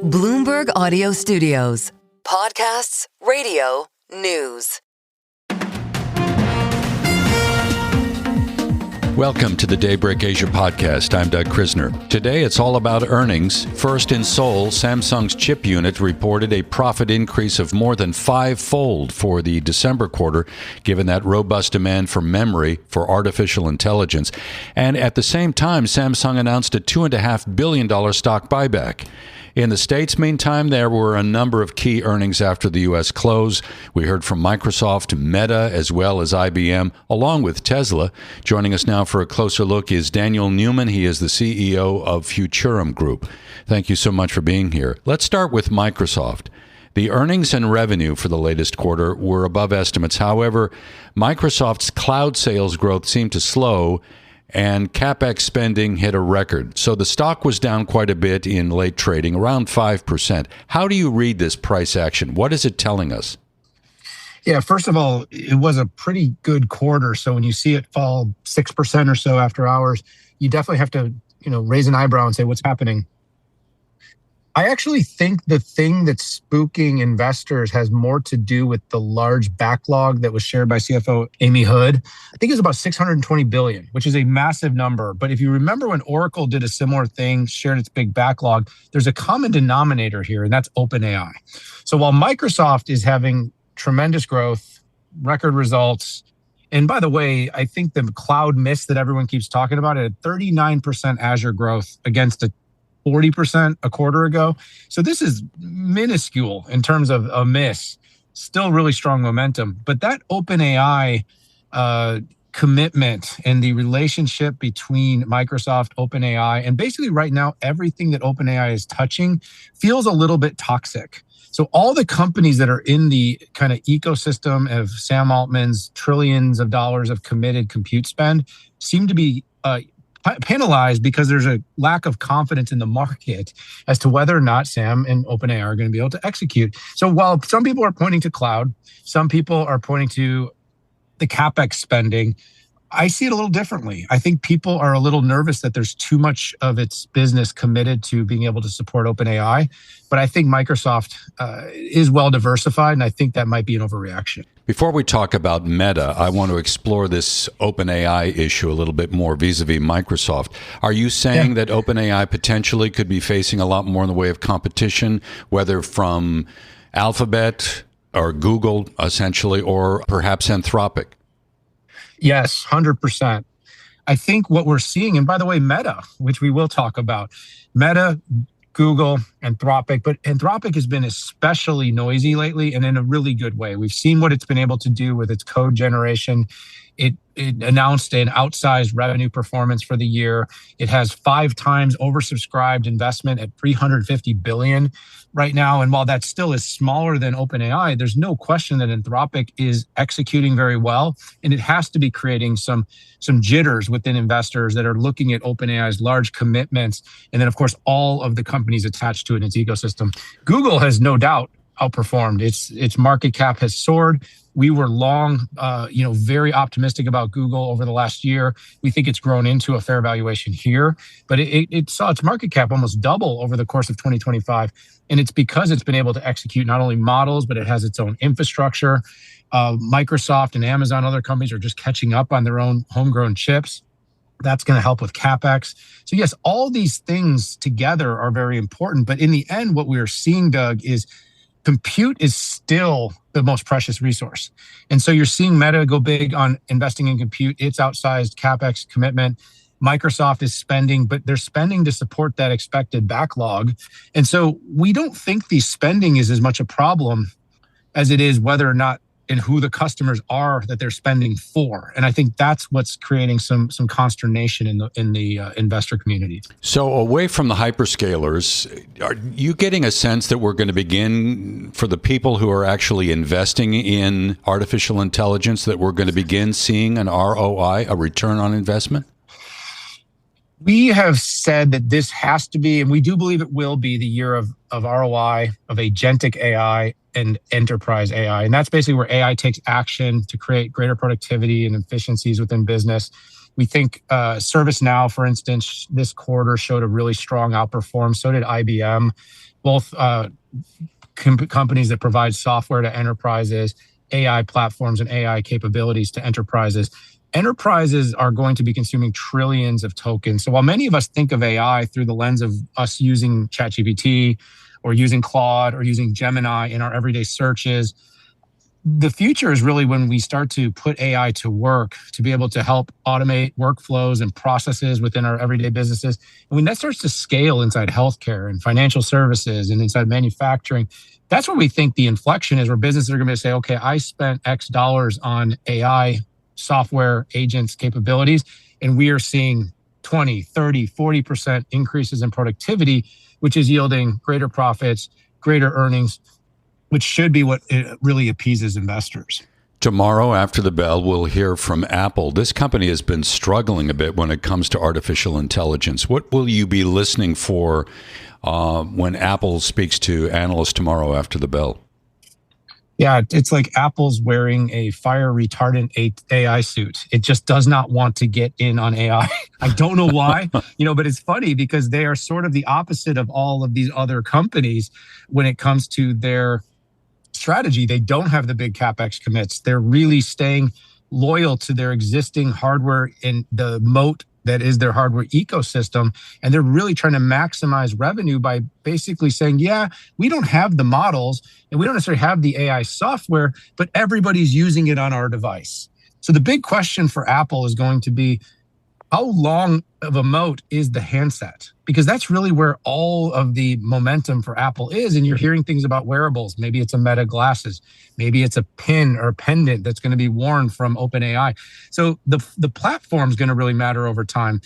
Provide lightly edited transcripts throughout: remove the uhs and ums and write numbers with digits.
Bloomberg Audio Studios. Podcasts, radio, news. Welcome to the Daybreak Asia podcast. I'm Doug Krisner. Today, it's all about earnings. First in Seoul, Samsung's chip unit reported a profit increase of more than five-fold for the December quarter, given that robust demand for memory for artificial intelligence. And at the same time, Samsung announced a $2.5 billion stock buyback. In the States, meantime, there were a number of key earnings after the U.S. close. We heard from Microsoft, Meta, as well as IBM, along with Tesla. Joining us now for a closer look is Daniel Newman. He is the CEO of Futurum Group. Thank you so much for being here. Let's start with Microsoft. The earnings and revenue for the latest quarter were above estimates. However, Microsoft's cloud sales growth seemed to slow, and CapEx spending hit a record. So the stock was down quite a bit in late trading, around 5%. How do you read this price action? What is it telling us? Yeah, first of all, it was a pretty good quarter. So when you see it fall 6% or so after hours, you definitely have to, raise an eyebrow and say, what's happening? I actually think the thing that's spooking investors has more to do with the large backlog that was shared by CFO Amy Hood. I think it was about $620 billion, which is a massive number. But if you remember when Oracle did a similar thing, shared its big backlog, there's a common denominator here, and that's OpenAI. So while Microsoft is having tremendous growth, record results, and by the way, I think the cloud miss that everyone keeps talking about, it had 39% Azure growth against a 40% a quarter ago. So this is minuscule in terms of a miss, still really strong momentum. But that OpenAI commitment and the relationship between Microsoft, OpenAI, and basically right now, everything that OpenAI is touching feels a little bit toxic. So all the companies that are in the kind of ecosystem of Sam Altman's trillions of dollars of committed compute spend seem to be penalized because there's a lack of confidence in the market as to whether or not Sam and OpenAI are going to be able to execute. So while some people are pointing to cloud, some people are pointing to the CapEx spending, I see it a little differently. I think people are a little nervous that there's too much of its business committed to being able to support OpenAI. But I think Microsoft is well diversified, and I think that might be an overreaction. Before we talk about Meta, I want to explore this OpenAI issue a little bit more vis-a-vis Microsoft. Are you saying that OpenAI potentially could be facing a lot more in the way of competition, whether from Alphabet or Google, essentially, or perhaps Anthropic? Yes, 100%. I think what we're seeing, and by the way, Meta, which we will talk about, Meta, Google, Anthropic, but Anthropic has been especially noisy lately and in a really good way. We've seen what it's been able to do with its code generation. It announced an outsized revenue performance for the year. It has 5 times oversubscribed investment at $350 billion right now. And while that still is smaller than OpenAI, there's no question that Anthropic is executing very well. And it has to be creating some jitters within investors that are looking at OpenAI's large commitments. And then, of course, all of the companies attached to it in its ecosystem. Google has no doubt outperformed. Its market cap has soared. We were long, very optimistic about Google over the last year. We think it's grown into a fair valuation here, but it saw its market cap almost double over the course of 2025. And it's because it's been able to execute not only models, but it has its own infrastructure. Microsoft and Amazon, other companies are just catching up on their own homegrown chips. That's going to help with CapEx. So yes, all these things together are very important. But in the end, what we're seeing, Doug, is compute is still the most precious resource. And so you're seeing Meta go big on investing in compute, its outsized CapEx commitment. Microsoft is spending, but they're spending to support that expected backlog. And so we don't think the spending is as much a problem as it is whether or not and who the customers are that they're spending for. And I think that's what's creating some consternation in the investor community. So away from the hyperscalers, are you getting a sense that we're going to begin, for the people who are actually investing in artificial intelligence, that we're going to begin seeing an ROI, a return on investment? We have said that this has to be, and we do believe it will be, the year of ROI, of agentic AI and enterprise AI. And that's basically where AI takes action to create greater productivity and efficiencies within business. We think ServiceNow, for instance, this quarter showed a really strong outperform. So did IBM, both companies that provide software to enterprises, AI platforms and AI capabilities to enterprises. Enterprises are going to be consuming trillions of tokens. So while many of us think of AI through the lens of us using ChatGPT or using Claude or using Gemini in our everyday searches, the future is really when we start to put AI to work to be able to help automate workflows and processes within our everyday businesses. And when that starts to scale inside healthcare and financial services and inside manufacturing, that's where we think the inflection is, where businesses are going to say, okay, I spent X dollars on AI software agents capabilities, and we are seeing 20, 30, 40% increases in productivity, which is yielding greater profits, greater earnings, which should be what really appeases investors. Tomorrow after the bell, we'll hear from Apple. This company has been struggling a bit when it comes to artificial intelligence. What will you be listening for when Apple speaks to analysts tomorrow after the bell? Yeah, it's like Apple's wearing a fire retardant AI suit. It just does not want to get in on AI. I don't know why, but it's funny because they are sort of the opposite of all of these other companies when it comes to their strategy. They don't have the big CapEx commits. They're really staying loyal to their existing hardware and the moat that is their hardware ecosystem. And they're really trying to maximize revenue by basically saying, yeah, we don't have the models and we don't necessarily have the AI software, but everybody's using it on our device. So the big question for Apple is going to be, how long of a moat is the handset? Because that's really where all of the momentum for Apple is. And you're hearing things about wearables. Maybe it's a Meta glasses. Maybe it's a pin or a pendant that's going to be worn from OpenAI. So the platform is going to really matter over time.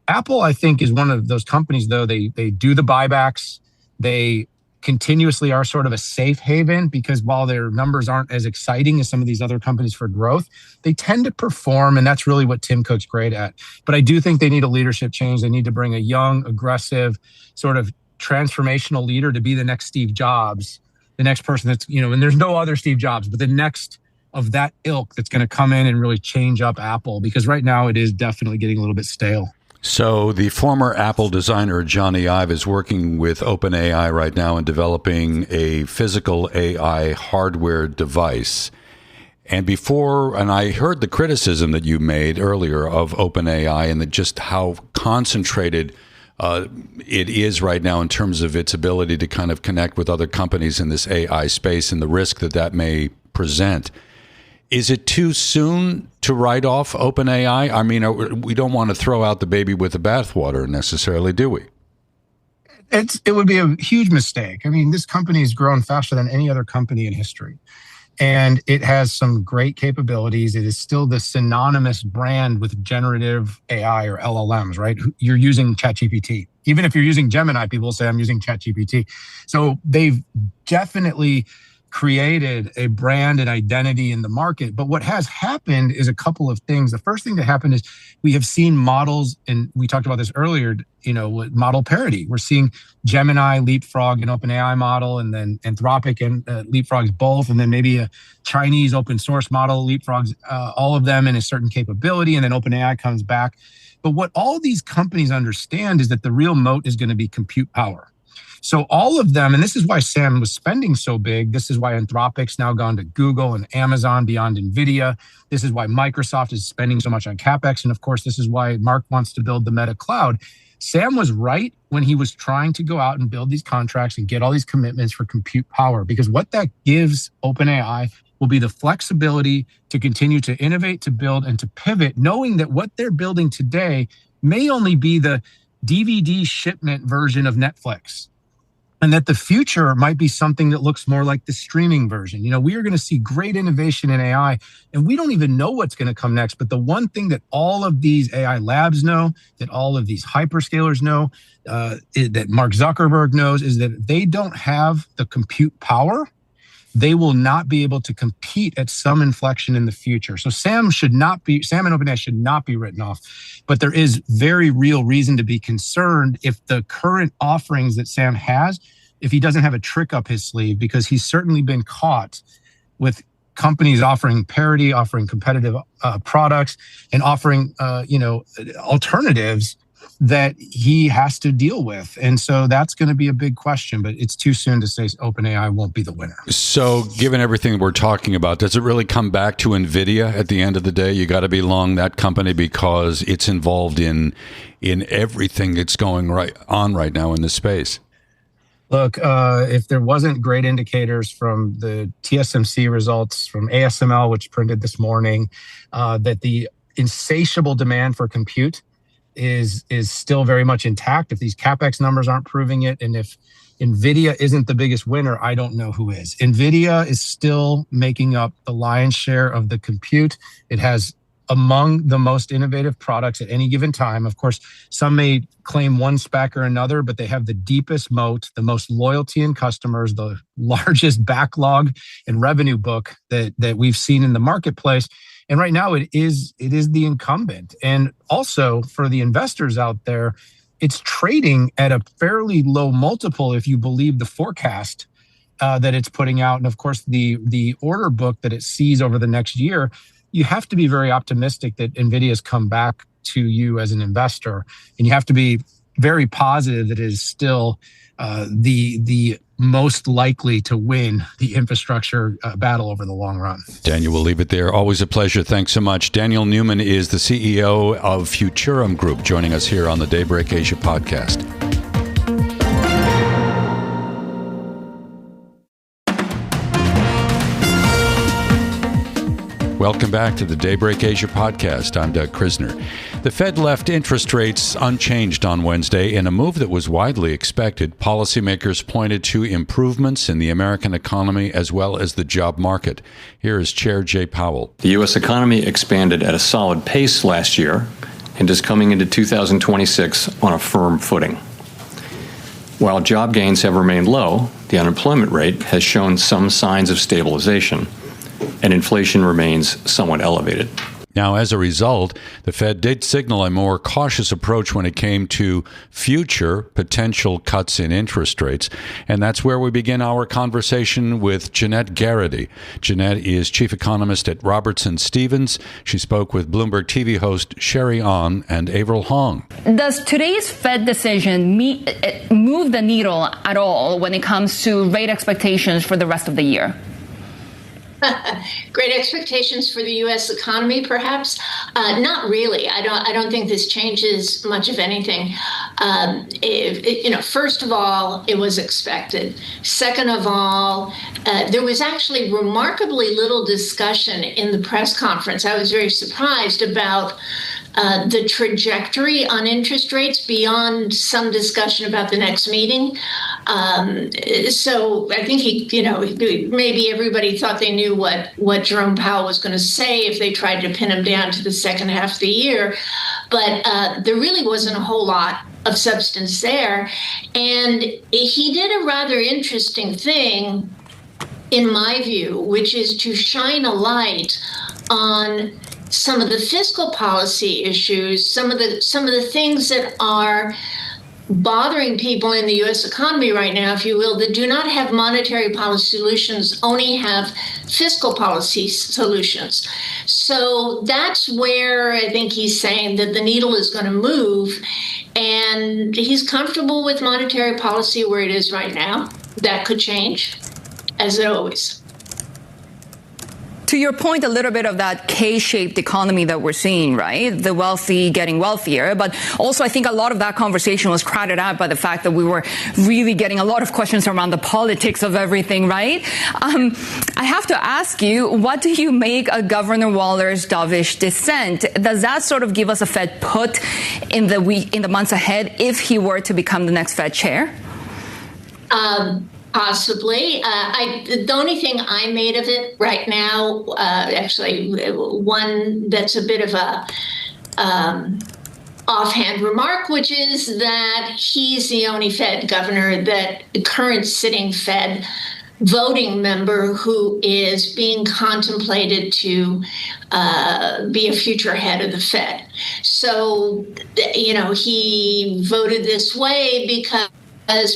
Apple, I think, is one of those companies, though. They do the buybacks. They continuously are sort of a safe haven because while their numbers aren't as exciting as some of these other companies for growth, they tend to perform, and that's really what Tim Cook's great at. But I do think they need a leadership change. They need to bring a young, aggressive, sort of transformational leader to be the next Steve Jobs, the next person that's, and there's no other Steve Jobs, but the next of that ilk that's going to come in and really change up Apple, because right now it is definitely getting a little bit stale. So the former Apple designer, Johnny Ive, is working with OpenAI right now in developing a physical AI hardware device. And I heard the criticism that you made earlier of OpenAI and just how concentrated it is right now in terms of its ability to kind of connect with other companies in this AI space and the risk that may present. Is it too soon to write off OpenAI? I mean, we don't want to throw out the baby with the bathwater necessarily, do we? It would be a huge mistake. I mean, this company has grown faster than any other company in history. And it has some great capabilities. It is still the synonymous brand with generative AI or LLMs, right? You're using ChatGPT. Even if you're using Gemini, people will say, I'm using ChatGPT. So they've definitely created a brand and identity in the market. But what has happened is a couple of things. The first thing that happened is we have seen models, and we talked about this earlier, model parity. We're seeing Gemini leapfrog an OpenAI model, and then Anthropic and leapfrogs both, and then maybe a Chinese open source model leapfrogs all of them in a certain capability, and then OpenAI comes back. But what all these companies understand is that the real moat is going to be compute power. So all of them, and this is why Sam was spending so big. This is why Anthropic's now gone to Google and Amazon beyond NVIDIA. This is why Microsoft is spending so much on CapEx. And of course, this is why Mark wants to build the Meta cloud. Sam was right when he was trying to go out and build these contracts and get all these commitments for compute power, because what that gives OpenAI will be the flexibility to continue to innovate, to build, and to pivot, knowing that what they're building today may only be the DVD shipment version of Netflix. And that the future might be something that looks more like the streaming version. We are going to see great innovation in AI, and we don't even know what's going to come next. But the one thing that all of these AI labs know, that all of these hyperscalers know, that Mark Zuckerberg knows, is that they don't have the compute power. They will not be able to compete at some inflection in the future. So Sam and OpenAI should not be written off. But there is very real reason to be concerned if the current offerings that Sam has, if he doesn't have a trick up his sleeve, because he's certainly been caught with companies offering parity, offering competitive products, and offering alternatives that he has to deal with. And so that's going to be a big question, but it's too soon to say OpenAI won't be the winner. So given everything we're talking about, does it really come back to NVIDIA at the end of the day? You got to be long that company because it's involved in everything that's going on right now in this space. Look, if there wasn't great indicators from the TSMC results from ASML, which printed this morning, that the insatiable demand for compute is still very much intact. If these CapEx numbers aren't proving it, and if NVIDIA isn't the biggest winner, I don't know who is. NVIDIA is still making up the lion's share of the compute. It has among the most innovative products at any given time. Of course, some may claim one spec or another, but they have the deepest moat, the most loyalty in customers, the largest backlog and revenue book that we've seen in the marketplace. And right now it is the incumbent. And also for the investors out there, it's trading at a fairly low multiple if you believe the forecast that it's putting out. And of course, the order book that it sees over the next year. You have to be very optimistic that NVIDIA's come back to you as an investor. And you have to be very positive that it is still the most likely to win the infrastructure battle over the long run. Daniel, we'll leave it there. Always a pleasure. Thanks so much. Daniel Newman is the CEO of Futurum Group, joining us here on the Daybreak Asia podcast. Welcome back to the Daybreak Asia podcast. I'm Doug Krisner. The Fed left interest rates unchanged on Wednesday in a move that was widely expected. Policymakers pointed to improvements in the American economy as well as the job market. Here is Chair Jay Powell. The U.S. economy expanded at a solid pace last year and is coming into 2026 on a firm footing. While job gains have remained low, the unemployment rate has shown some signs of stabilization, and inflation remains somewhat elevated. Now, as a result, the Fed did signal a more cautious approach when it came to future potential cuts in interest rates. And that's where we begin our conversation with Jeanette Garretty. Jeanette is chief economist at Robertson Stephens. She spoke with Bloomberg TV host Shery and Avril. Does today's Fed decision move the needle at all when it comes to rate expectations for the rest of the year? Great expectations for the U.S. economy, perhaps? Not really. I don't think this changes much of anything. First of all, it was expected. Second of all, there was actually remarkably little discussion in the press conference. I was very surprised about the trajectory on interest rates beyond some discussion about the next meeting. So I think maybe everybody thought they knew what Jerome Powell was going to say if they tried to pin him down to the second half of the year. But there really wasn't a whole lot of substance there. And he did a rather interesting thing, in my view, which is to shine a light on some of the fiscal policy issues, some of the things that are bothering people in the U.S. economy right now, if you will, that do not have monetary policy solutions, only have fiscal policy solutions. So that's where I think he's saying that the needle is going to move, and he's comfortable with monetary policy where it is right now. That could change, as it always. To your point, a little bit of that K-shaped economy that we're seeing, right? The wealthy getting wealthier. But also, I think a lot of that conversation was crowded out by the fact that we were really getting a lot of questions around the politics of everything, right? I have to ask you, what do you make of Governor Waller's dovish dissent? Does that sort of give us a Fed put in the months ahead if he were to become the next Fed chair? Possibly. The only thing I made of it right now, actually, one that's a bit of a offhand remark, which is that he's the only Fed governor, that the current sitting Fed voting member who is being contemplated to be a future head of the Fed. So, he voted this way because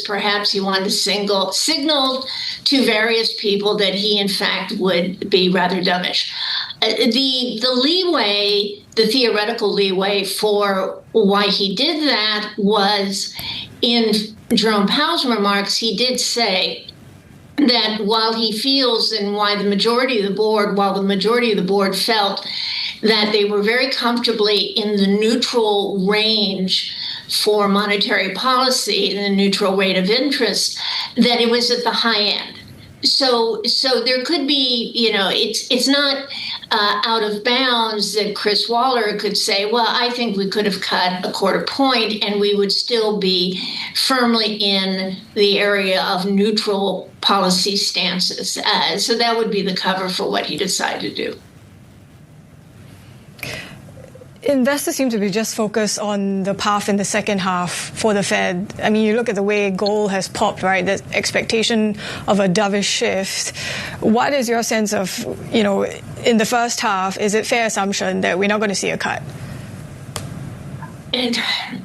perhaps he wanted to signal to various people that he, in fact, would be rather dovish. The leeway, the theoretical leeway for why he did that was in Jerome Powell's remarks. He did say that while he feels and while the majority of the board felt that they were very comfortably in the neutral range for monetary policy, the neutral rate of interest, that it was at the high end. So there could be, it's not out of bounds that Chris Waller could say, well, I think we could have cut a quarter point and we would still be firmly in the area of neutral policy stances. So that would be the cover for what he decided to do. Investors seem to be just focused on the path in the second half for the Fed. I mean, you look at the way gold has popped, right? The expectation of a dovish shift. What is your sense of, in the first half, is it fair assumption that we're not going to see a cut? And,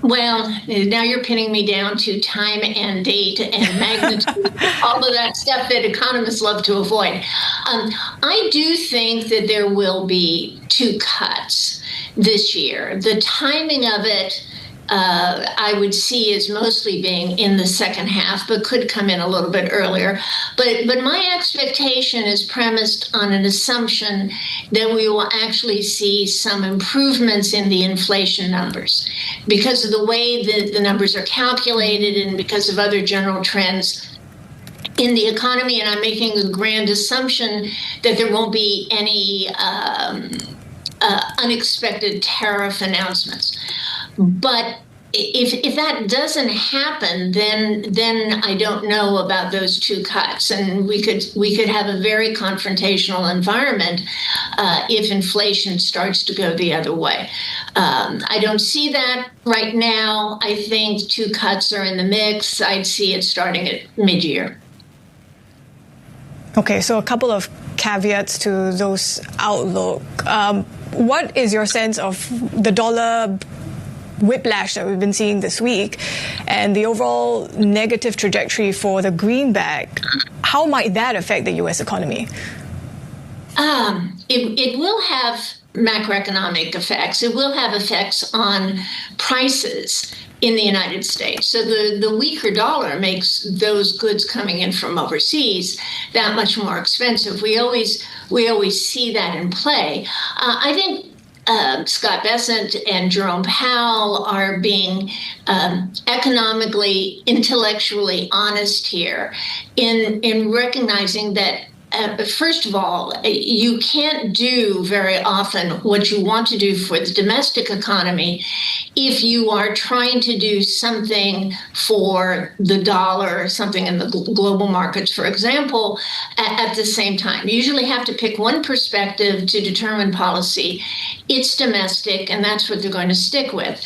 well, now you're pinning me down to time and date and magnitude, all of that stuff that economists love to avoid. I do think that there will be 2 cuts this year. The timing of it, I would see as mostly being in the second half, but could come in a little bit earlier. But my expectation is premised on an assumption that we will actually see some improvements in the inflation numbers because of the way that the numbers are calculated and because of other general trends in the economy. And I'm making a grand assumption that there won't be any unexpected tariff announcements. But if that doesn't happen, then I don't know about those 2 cuts, and we could have a very confrontational environment if inflation starts to go the other way. I don't see that right now. I think 2 cuts are in the mix. I'd see it starting at mid-year. Okay, so a couple of caveats to those outlook. What is your sense of the dollar whiplash that we've been seeing this week and the overall negative trajectory for the greenback? How might that affect the U.S. economy? It will have macroeconomic effects. It will have effects on prices in the United States. So the weaker dollar makes those goods coming in from overseas that much more expensive. We always see that in play. I think Scott Bessent and Jerome Powell are being economically, intellectually honest here in recognizing that first of all, you can't do very often what you want to do for the domestic economy if you are trying to do something for the dollar, something in the global markets, for example, at the same time. You usually have to pick one perspective to determine policy. It's domestic, and that's what they're going to stick with.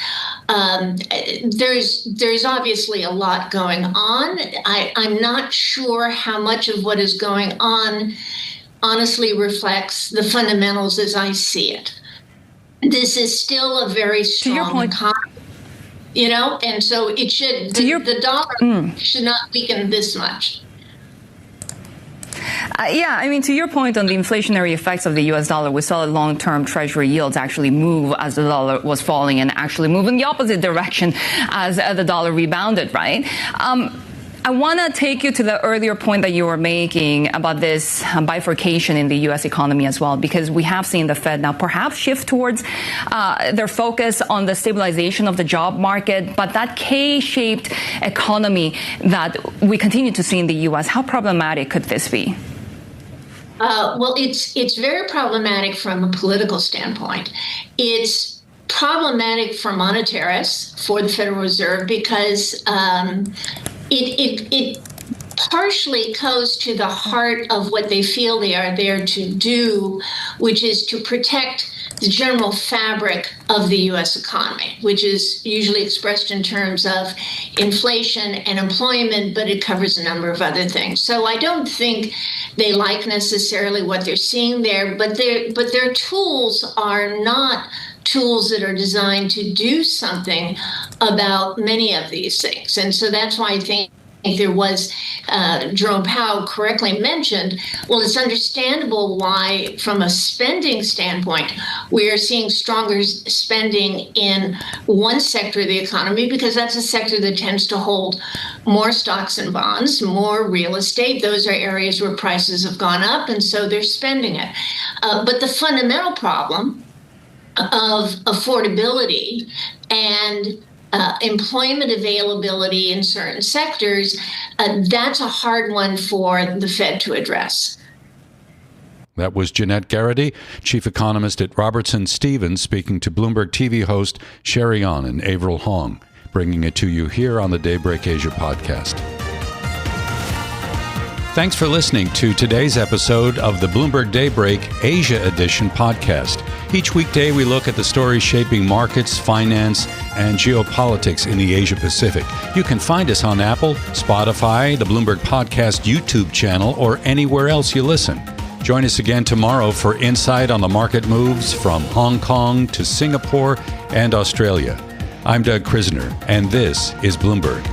There's obviously a lot going on. I'm not sure how much of what is going on honestly reflects the fundamentals as I see it. This is still a very strong economy, and so it should, the dollar should not weaken this much. To your point on the inflationary effects of the U.S. dollar, we saw long-term Treasury yields actually move as the dollar was falling and actually move in the opposite direction as the dollar rebounded, right? I want to take you to the earlier point that you were making about this bifurcation in the U.S. economy as well, because we have seen the Fed now perhaps shift towards their focus on the stabilization of the job market, but that K-shaped economy that we continue to see in the U.S., how problematic could this be? Well, it's very problematic from a political standpoint. It's problematic for monetarists, for the Federal Reserve, because it partially goes to the heart of what they feel they are there to do, which is to protect the general fabric of the U.S. economy, which is usually expressed in terms of inflation and employment, but it covers a number of other things. So I don't think they like necessarily what they're seeing there, but their tools are not tools that are designed to do something about many of these things. And so that's why I think there was, Jerome Powell correctly mentioned, well, it's understandable why, from a spending standpoint, we are seeing stronger spending in one sector of the economy, because that's a sector that tends to hold more stocks and bonds, more real estate. Those are areas where prices have gone up, and so they're spending it. But the fundamental problem of affordability and employment availability in certain sectors, that's a hard one for the Fed to address. That was Jeanette Garretty, chief economist at Robertson Stephens, speaking to Bloomberg TV host Shery and Avril Hong, bringing it to you here on the Daybreak Asia podcast. Thanks for listening to today's episode of the Bloomberg Daybreak Asia Edition podcast. Each weekday, we look at the stories shaping markets, finance, and geopolitics in the Asia Pacific. You can find us on Apple, Spotify, the Bloomberg Podcast YouTube channel, or anywhere else you listen. Join us again tomorrow for insight on the market moves from Hong Kong to Singapore and Australia. I'm Doug Krisner, and this is Bloomberg.